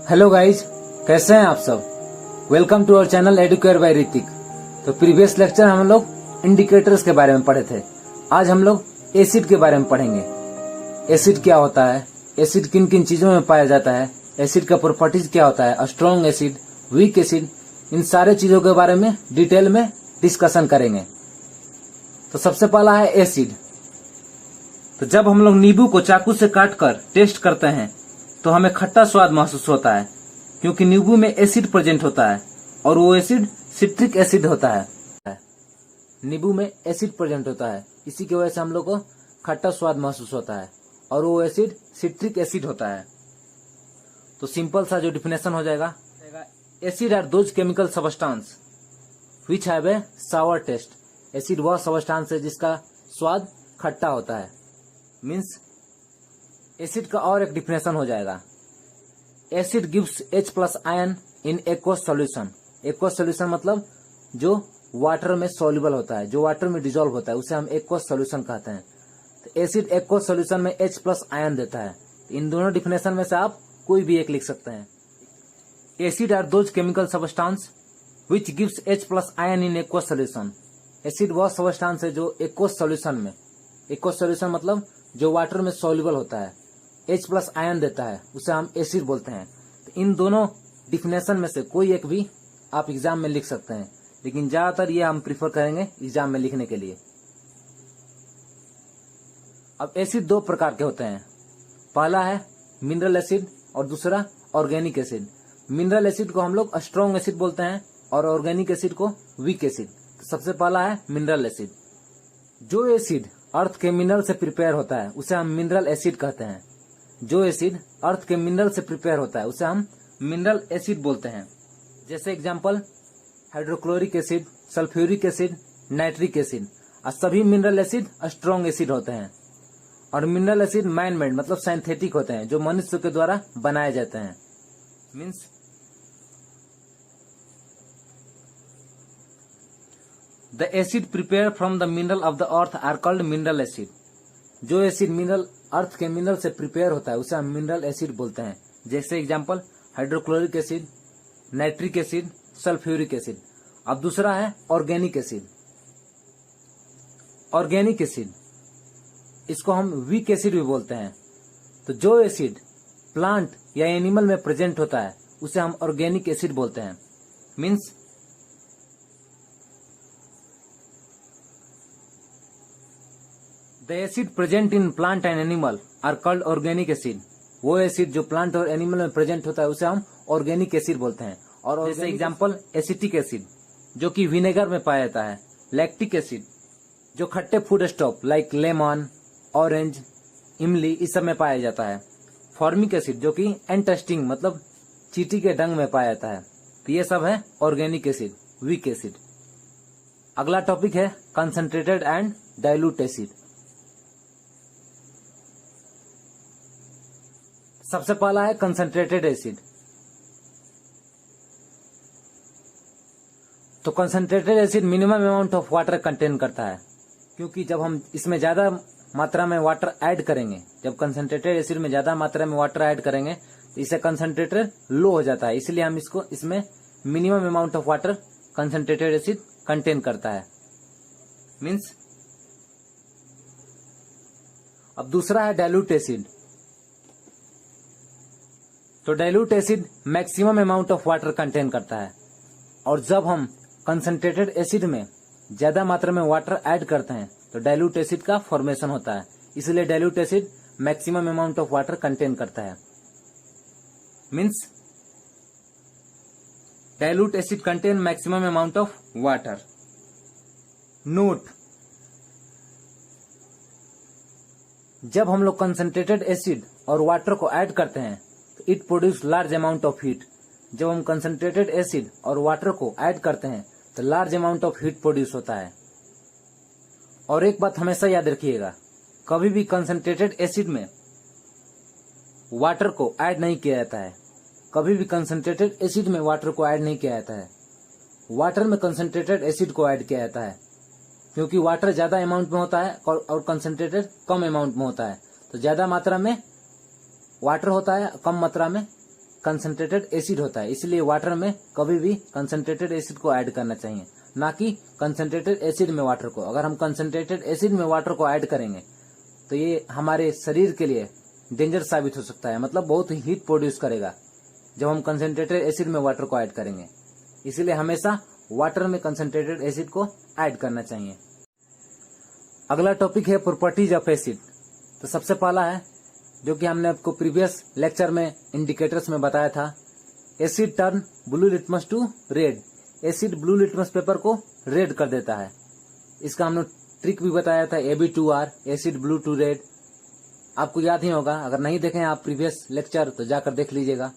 Hello guys, कैसे हैं आप सब। Welcome to our channel Educare by Ritik. तो प्रीवियस लेक्चर हम लोग इंडिकेटर्स के बारे में पढ़े थे। आज हम लोग एसिड के बारे में पढ़ेंगे। एसिड क्या होता है, एसिड किन किन चीजों में पाया जाता है, एसिड का प्रॉपर्टीज क्या होता है, स्ट्रॉन्ग एसिड, वीक एसिड, इन सारे चीजों के बारे में डिटेल में डिस्कशन करेंगे। तो सबसे पहला है एसिड। तो जब हम लोग नींबू को चाकू से काटकर टेस्ट करते हैं तो हमें खट्टा स्वाद महसूस होता है, क्योंकि नींबू में एसिड प्रेजेंट होता है और वो एसिड सिट्रिक एसिड होता है। नींबू में एसिड प्रेजेंट होता है, इसी की वजह से हम लोग को खट्टा स्वाद महसूस होता है और वो एसिड सिट्रिक एसिड होता है। तो सिंपल सा जो डिफिनेशन हो जाएगा, acid are those chemical substance which have a sour taste. Acid वह सबस्टांस है जिसका स्वाद खट्टा होता है। मीन्स एसिड का और एक डिफिनेशन हो जाएगा, acid gives H+ ion in aqueous solution. Aqueous solution मतलब जो वाटर में सॉल्युबल होता है, जो वाटर में डिजोल्व होता है, उसे हम एक्वस सॉल्यूशन कहते हैं। तो एसिड एक्वस सॉल्यूशन में H+ आयन देता है। तो इन दोनों डिफिनेशन में से आप कोई भी एक लिख सकते हैं। Acid are those chemical substance which gives H+ ion in aqueous solution. Acid वह सबस्टांस है जो एक्वस सॉल्यूशन में, एक्वस सॉल्यूशन मतलब जो वाटर में सॉल्युबल होता है, H+ आयन देता है, उसे हम एसिड बोलते हैं। तो इन दोनों डिफिनेशन में से कोई एक भी आप एग्जाम में लिख सकते हैं, लेकिन ज्यादातर ये हम प्रीफर करेंगे एग्जाम में लिखने के लिए। अब एसिड दो प्रकार के होते हैं, पहला है मिनरल एसिड और दूसरा ऑर्गेनिक एसिड। मिनरल एसिड को हम लोग स्ट्रॉन्ग एसिड बोलते हैं और ऑर्गेनिक एसिड को वीक एसिड। तो सबसे पहला है मिनरल एसिड। जो एसिड अर्थ के मिनरल से प्रिपेयर होता है उसे हम मिनरल एसिड कहते हैं। जो एसिड अर्थ के मिनरल से प्रिपेयर होता है उसे हम मिनरल एसिड बोलते हैं। जैसे example hydrochloric acid, sulphuric acid, nitric acid. और सभी मिनरल एसिड स्ट्रॉन्ग एसिड होते हैं। और मिनरल एसिड मैन मेड मतलब सिंथेटिक होते हैं, जो मनुष्य के द्वारा बनाए जाते हैं। Means the acid prepare from the mineral of the earth are called mineral acid. जो एसिड मिनरल अर्थ के मिनरल से प्रिपेयर होता है उसे हम मिनरल एसिड बोलते हैं। जैसे example hydrochloric acid, nitric acid, sulphuric acid. अब दूसरा है ऑर्गेनिक एसिड। ऑर्गेनिक एसिड, इसको हम वीक एसिड भी बोलते हैं। तो जो एसिड प्लांट या एनिमल में प्रेजेंट होता है उसे हम ऑर्गेनिक एसिड बोलते हैं। Means the acid present in plant and animal are called organic acid. वो एसिड जो प्लांट और एनिमल में प्रेजेंट होता है उसे हम ऑर्गेनिक एसिड बोलते हैं। और जैसे एग्जांपल एसिटिक एसिड जो कि विनेगर में पाया जाता है, लैक्टिक एसिड जो खट्टे food stop like lemon, orange, इमली इस सब में पाया जाता है, फॉर्मिक एसिड जो कि एंटस्टिंग मतलब चींटी के डंग में पाया जाता है। तो ये सब है ऑर्गेनिक एसिड, वीक एसिड। अगला टॉपिक है कंसंट्रेटेड एंड डाइल्यूट एसिड। सबसे पहला है कंसंट्रेटेड एसिड। तो concentrated acid minimum amount of water contain करता है, क्योंकि जब हम इसमें ज्यादा मात्रा में वाटर ऐड करेंगे, जब कंसंट्रेटेड एसिड में ज्यादा मात्रा में वाटर ऐड करेंगे तो इससे कंसंट्रेटेड लो हो जाता है, इसलिए हम इसको इसमें minimum amount of water concentrated acid contain करता है। मीन्स अब दूसरा है डाइल्यूट एसिड। तो dilute acid maximum amount of water contain करता है, और जब हम कंसंट्रेटेड एसिड में ज्यादा मात्रा में वाटर ऐड करते हैं तो डाइल्यूट एसिड का फॉर्मेशन होता है, इसलिए dilute acid maximum amount of water contain करता है। Means dilute acid contain maximum amount of water. Note, जब हम लोग कंसंट्रेटेड एसिड और वाटर को ऐड करते हैं तो it produce large amount of heat. जब हम कंसंट्रेटेड एसिड और वाटर को ऐड करते हैं तो large amount of heat produce होता है। और एक बात हमेशा याद रखिएगा, कभी भी कंसंट्रेटेड एसिड में वाटर को ऐड नहीं किया जाता है। कभी भी कंसंट्रेटेड एसिड में वाटर को ऐड नहीं किया जाता है। वाटर में कंसंट्रेटेड एसिड को ऐड किया जाता है, क्योंकि वाटर ज्यादा अमाउंट में होता है और कंसंट्रेटेड कम अमाउंट में होता है। तो ज्यादा मात्रा में वाटर होता है, कम मात्रा में कंसंट्रेटेड एसिड होता है, इसलिए वाटर में कभी भी कंसंट्रेटेड एसिड को ऐड करना चाहिए, ना कि कंसंट्रेटेड एसिड में वाटर को। अगर हम कंसंट्रेटेड एसिड में वाटर को ऐड करेंगे तो ये हमारे शरीर के लिए डेंजर साबित हो सकता है, मतलब बहुत ही हीट प्रोड्यूस करेगा जब हम कंसंट्रेटेड एसिड में वाटर को ऐड करेंगे। इसीलिए हमेशा वाटर में कंसंट्रेटेड एसिड को ऐड करना चाहिए। अगला टॉपिक है प्रॉपर्टीज ऑफ एसिड। तो सबसे पहला है जो कि हमने आपको प्रीवियस लेक्चर में इंडिकेटर्स में बताया था, acid turn blue litmus to red. Acid blue litmus paper को रेड कर देता है। इसका हमने ट्रिक भी बताया था, AB2R, acid blue to red. आपको याद ही होगा, अगर नहीं देखें आप प्रीवियस लेक्चर तो जाकर देख लीजिएगा।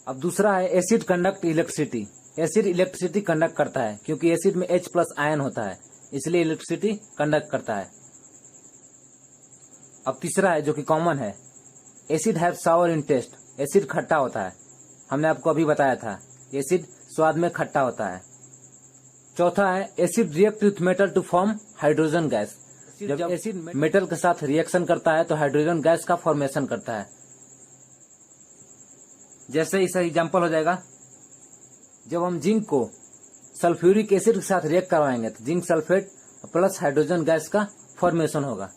अब दूसरा है acid conduct electricity. Acid electricity conduct करता है क्योंकि एसिड में H+ आयन होता है, इसलिए इलेक्ट्रिसिटी कंडक्ट करता है। अब तीसरा है जो कि कॉमन है, acid have sour in taste. Acid खट्टा होता है, हमने आपको अभी बताया था, एसिड स्वाद में खट्टा होता है। चौथा है acid react with metal to form hydrogen gas. जब एसिड मेटल के साथ रिएक्शन करता है तो हाइड्रोजन गैस का फॉर्मेशन करता है। जैसे इसका एग्जांपल हो जाएगा, जब हम जिंक को सल्फ्यूरिक एसिड के साथ रिएक्ट करवाएंगे तो zinc sulphate plus hydrogen gas का फॉर्मेशन होगा।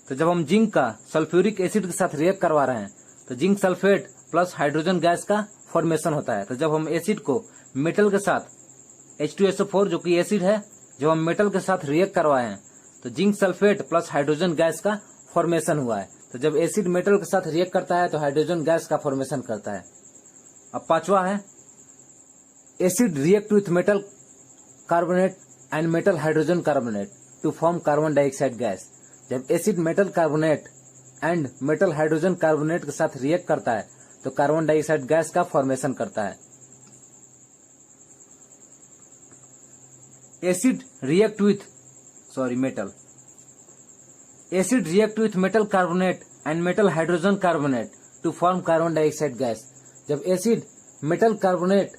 तो जब हम जिंक का सल्फ्यूरिक एसिड के साथ रिएक्ट करवा रहे हैं तो zinc sulphate plus hydrogen gas का फॉर्मेशन होता है। तो जब हम एसिड को मेटल के साथ H2SO4 जो कि एसिड है, जब हम मेटल के साथ रिएक्ट करवाए हैं तो zinc sulphate plus hydrogen gas का फॉर्मेशन हुआ है। तो जब एसिड मेटल के साथ रिएक्ट करता है तो हाइड्रोजन गैस का फॉर्मेशन करता है। अब पांचवा है acid react with metal carbonate and metal hydrogen carbonate to form carbon dioxide gas. जब acid metal carbonate and metal hydrogen carbonate के साथ रिएक्ट करता है तो कार्बन डाइऑक्साइड गैस का फॉर्मेशन करता है। Acid react with metal carbonate and metal hydrogen carbonate to form carbon dioxide gas. जब एसिड मेटल कार्बोनेट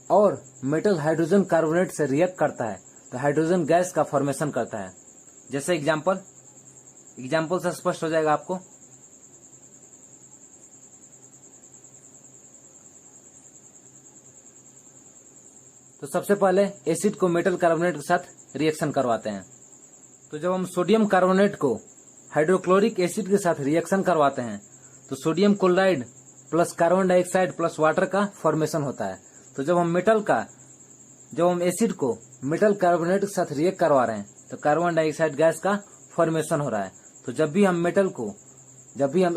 और मेटल हाइड्रोजन कार्बोनेट से रिएक्ट करता है तो हाइड्रोजन गैस का फॉर्मेशन करता है। जैसे एग्जांपल से स्पष्ट हो जाएगा आपको। तो सबसे पहले एसिड को मेटल कार्बोनेट के साथ रिएक्शन करवाते हैं। तो जब हम सोडियम कार्बोनेट को हाइड्रोक्लोरिक एसिड के साथ रिएक्शन करवाते हैं तो sodium chloride plus carbon dioxide plus water का फॉर्मेशन होता है। तो जब हम एसिड को मेटल कार्बोनेट के साथ रिएक्ट करवा रहे हैं तो कार्बन डाइऑक्साइड गैस का फॉर्मेशन हो रहा है। तो जब भी हम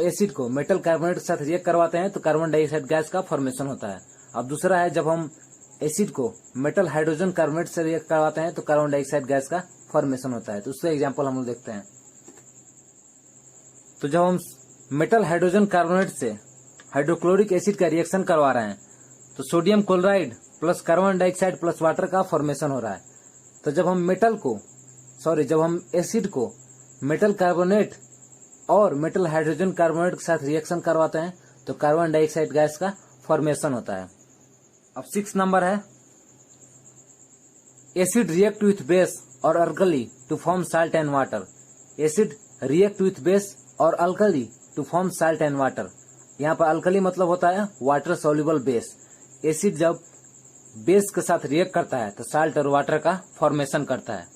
एसिड को मेटल कार्बोनेट के साथ रिएक्ट करवाते हैं तो कार्बन डाइऑक्साइड गैस का फॉर्मेशन होता है। अब दूसरा है, जब हम एसिड को मेटल हाइड्रोजन कार्बोनेट से रिएक्ट करवाते हैं तो कार्बन डाइऑक्साइड गैस का फॉर्मेशन होता है। तो उसका एग्जांपल हम लोग देखते हैं। तो जब हम मेटल हाइड्रोजन कार्बोनेट से हाइड्रोक्लोरिक एसिड का रिएक्शन करवा रहे हैं तो sodium chloride plus carbon dioxide plus water का फॉर्मेशन हो रहा है। तो जब हम एसिड को मेटल कार्बोनेट और मेटल हाइड्रोजन कार्बोनेट के साथ रिएक्शन करवाते हैं तो कार्बन डाइऑक्साइड गैस का फॉर्मेशन होता है। अब 6 नंबर है एसिड रिएक्ट विथ बेस और alkali to form salt and water. Acid react with base और alkali to form salt and water. यहाँ पर अल्कली मतलब होता है वाटर सोल्यूबल बेस। एसिड जब बेस के साथ रिएक्ट करता है तो साल्ट और वाटर का फॉर्मेशन करता है।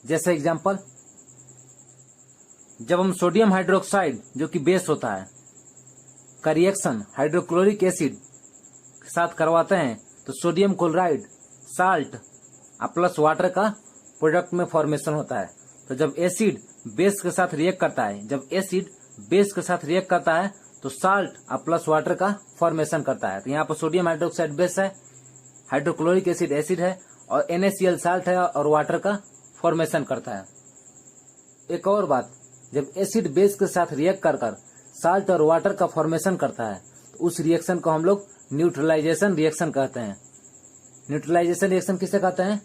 जैसे एग्जांपल, जब हम सोडियम हाइड्रोक्साइड जो कि बेस होता है का रिएक्शन हाइड्रोक्लोरिक एसिड के साथ करवाते हैं तो sodium chloride salt plus water का प्रोडक्ट में फॉर्मेशन होता है। तो जब एसिड बेस के साथ रिएक्ट करता है तो साल्ट प्लस वाटर का फॉर्मेशन करता है। तो यहाँ पर सोडियम हाइड्रोक्साइड बेस है, हाइड्रोक्लोरिक एसिड है और NaCl साल्ट है और वाटर का फॉर्मेशन करता है। एक और बात, जब एसिड बेस के साथ रिएक्ट कर साल्ट और वाटर का फॉर्मेशन करता है तो उस रिएक्शन को हम लोग न्यूट्रलाइजेशन रिएक्शन कहते हैं। न्यूट्रलाइजेशन रिएक्शन किसे कहते हैं?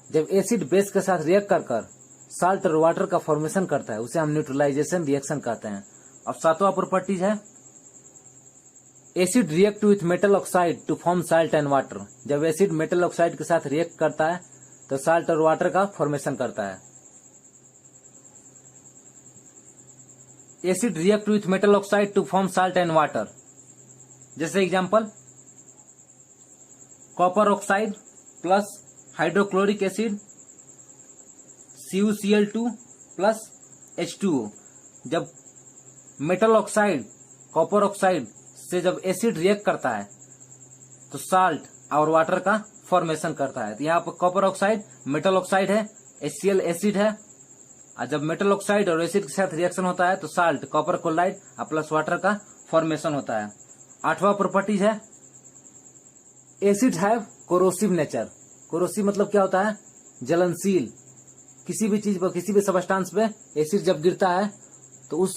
जब एसिड बेस के साथ रिएक्ट कर साल्ट और वाटर का फॉर्मेशन करता है उसे हम न्यूट्रलाइजेशन रिएक्शन कहते हैं। अब 7वां प्रॉपर्टीज है acid react with metal oxide to form salt and water. जब एसिड मेटल ऑक्साइड के साथ रिएक्ट करता है तो साल्ट और वाटर का फॉर्मेशन करता है। Acid react with metal oxide to form salt and water. जैसे example, copper oxide plus hydrochloric acid CuCl2 plus H2O। जब मेटल ऑक्साइड कॉपर ऑक्साइड से जब एसिड रिएक्ट करता है तो साल्ट और वाटर का फॉर्मेशन करता है। तो यहाँ पर कॉपर ऑक्साइड मेटल ऑक्साइड है, HCl एसिड है, और जब मेटल ऑक्साइड और एसिड के साथ रिएक्शन होता है तो साल्ट कॉपर क्लोराइड और प्लस वाटर का फॉर्मेशन होता है। 8वां प्रॉपर्टीज है acid have corrosive nature. Corrosive मतलब क्या होता है? जलनशील। किसी भी चीज पर, किसी भी सबस्टांस पे एसिड जब गिरता है तो उस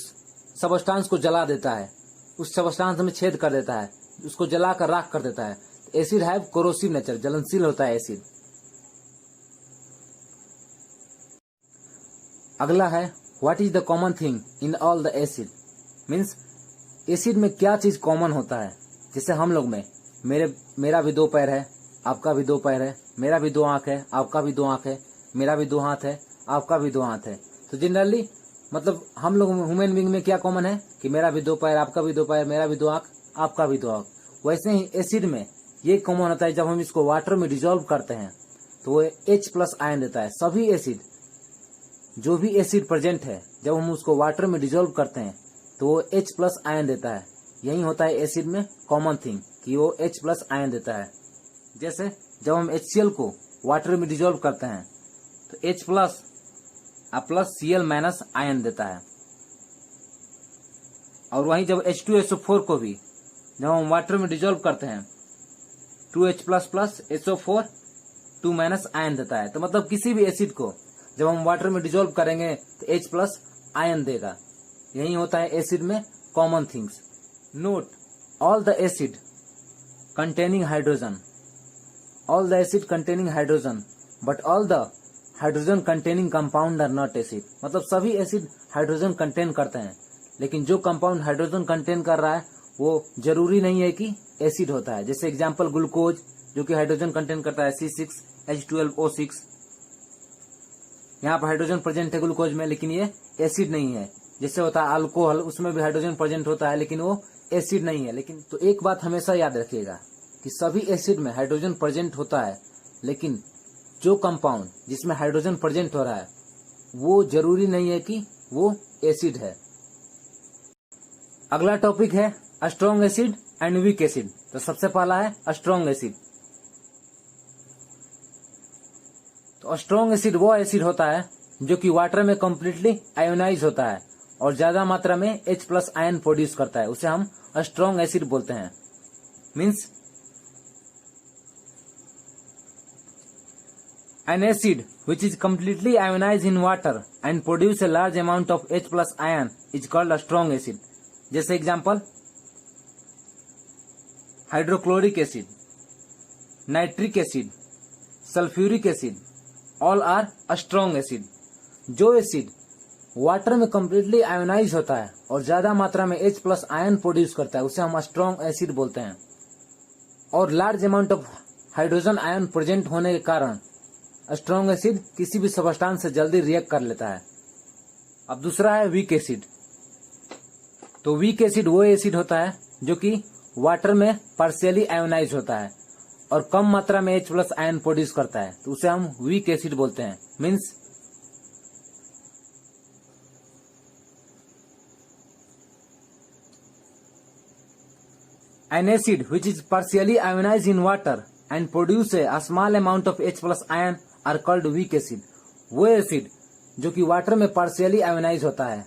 सबस्टांस को जला देता है, उस सबस्टांस में छेद कर देता है, उसको जलाकर राख कर देता है। एसिड हैव कोरोसिव नेचर, जलनशील होता है एसिड। अगला है what is the common thing in all the acid. Means acid में क्या चीज कॉमन होता है। जैसे हम लोग में मेरा भी 2 पैर है, आपका भी 2 पैर है, मेरा भी 2 आंख है, आपका भी 2 आंख है, मेरा भी 2 हाथ है, आपका भी 2 हाथ है। तो जनरली मतलब हम लोग ह्यूमन बीइंग में क्या कॉमन है कि मेरा भी 2 पैर, आपका भी 2 पैर, मेरा भी 2 आंख, आपका भी 2 आंख। वैसे ही एसिड में ये कॉमन होता है, जब हम इसको वाटर में डिजोल्व करते हैं तो वो H+ आयन देता है। सभी एसिड, जो भी एसिड प्रेजेंट है, जब हम उसको वाटर में डिजोल्व करते हैं तो वो H+ आयन देता है। यही होता है एसिड में कॉमन थिंग कि वो H+ आयन देता है। जैसे जब हम HCl को वाटर में डिजोल्व करते हैं तो H+ प्लस Cl- आयन देता है। और वहीं जब H2SO4 को भी जब हम वाटर में डिजोल्व करते हैं 2H++ SO4 2- आयन देता है। तो मतलब किसी भी एसिड को जब हम वाटर में डिजोल्व करेंगे तो H+ आयन देगा। यही होता है एसिड में common things. Note all the acid containing hydrogen, all the acid containing hydrogen but all the hydrogen containing compound are not acid. मतलब सभी एसिड हाइड्रोजन कंटेन करते हैं, लेकिन जो कंपाउंड हाइड्रोजन कंटेन कर रहा है वो जरूरी नहीं है कि एसिड होता है। जैसे एग्जांपल ग्लूकोज जो कि हाइड्रोजन कंटेन करता है C6H12O6। यहाँ पर हाइड्रोजन प्रेजेंट है ग्लूकोज में, लेकिन ये एसिड नहीं है। जैसे होता है अल्कोहल, उसमें भी हाइड्रोजन प्रेजेंट होता है लेकिन वो एसिड नहीं है। लेकिन तो एक बात हमेशा याद रखिएगा कि सभी एसिड में हाइड्रोजन प्रेजेंट होता है, लेकिन जो कंपाउंड जिसमें हाइड्रोजन प्रेजेंट हो रहा है वो जरूरी नहीं है कि वो एसिड है। अगला टॉपिक है strong acid and weak acid. तो सबसे पहला है स्ट्रॉन्ग एसिड। तो स्ट्रॉन्ग एसिड वो एसिड होता है जो कि वाटर में कंप्लीटली आयोनाइज होता है और ज्यादा मात्रा में H+ आयन प्रोड्यूस करता है, उसे हम स्ट्रॉन्ग एसिड बोलते हैं। Means an acid which is completely ionized in water and produce a large amount of H+ ion is called a strong acid. जैसे example hydrochloric acid, nitric acid, sulphuric acid, all are strong acid. जो acid water में completely ionise होता है और ज्यादा मात्रा में H+ ion produce करता है उसे हम स्ट्रॉन्ग एसिड बोलते हैं। और large amount of hydrogen ion present होने के कारण स्ट्रॉन्ग एसिड किसी भी सबस्टांस से जल्दी रिएक्ट कर लेता है। अब दूसरा है वीक एसिड। तो वीक एसिड वो एसिड होता है जो कि वाटर में पार्शियली आयोनाइज होता है और कम मात्रा में H+ आयन प्रोड्यूस करता है, तो उसे हम वीक एसिड बोलते हैं। Means an acid which is partially ionized in water and produce a small amount of H+ ion are called weak acid। वो एसिड जो कि वाटर में पार्शियली आयोनाइज होता है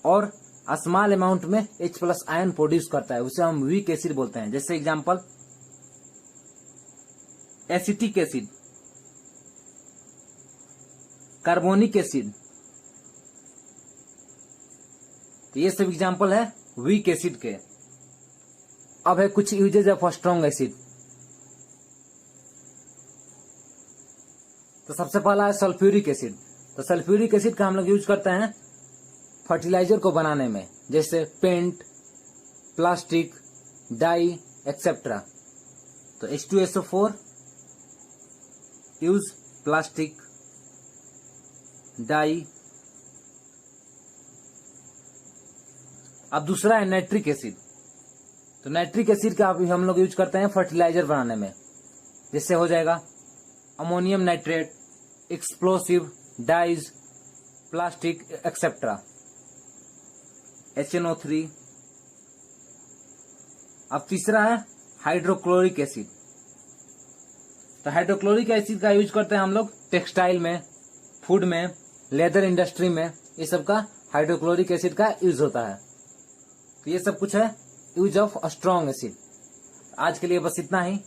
और स्मॉल अमाउंट में H+ आयन प्रोड्यूस करता है उसे हम वीक एसिड बोलते हैं। जैसे example acetic acid, carbonic acid. तो ये सब एग्जांपल है वीक एसिड के। अब है कुछ यूजेज ऑफ स्ट्रॉन्ग एसिड। तो सबसे पहला है सल्फ्यूरिक एसिड। तो सल्फ्यूरिक एसिड का हम लोग यूज करते हैं फर्टिलाइजर को बनाने में, जैसे पेंट, प्लास्टिक, डाई एक्सेट्रा। तो H2SO4 यूज प्लास्टिक, डाई। अब दूसरा है नाइट्रिक एसिड। तो नाइट्रिक एसिड का अभी हम लोग यूज करते हैं फर्टिलाइजर बनाने में, जिससे हो जाएगा ammonium nitrate, explosive, dyes, plastic etcetera. HNO3। अब तीसरा है हाइड्रोक्लोरिक एसिड। तो हाइड्रोक्लोरिक एसिड का यूज करते हैं हम लोग टेक्सटाइल में, फूड में, लेदर इंडस्ट्री में, ये सब का हाइड्रोक्लोरिक एसिड का यूज होता है। तो ये सब कुछ है यूज ऑफ स्ट्रॉन्ग एसिड। आज के लिए बस इतना ही।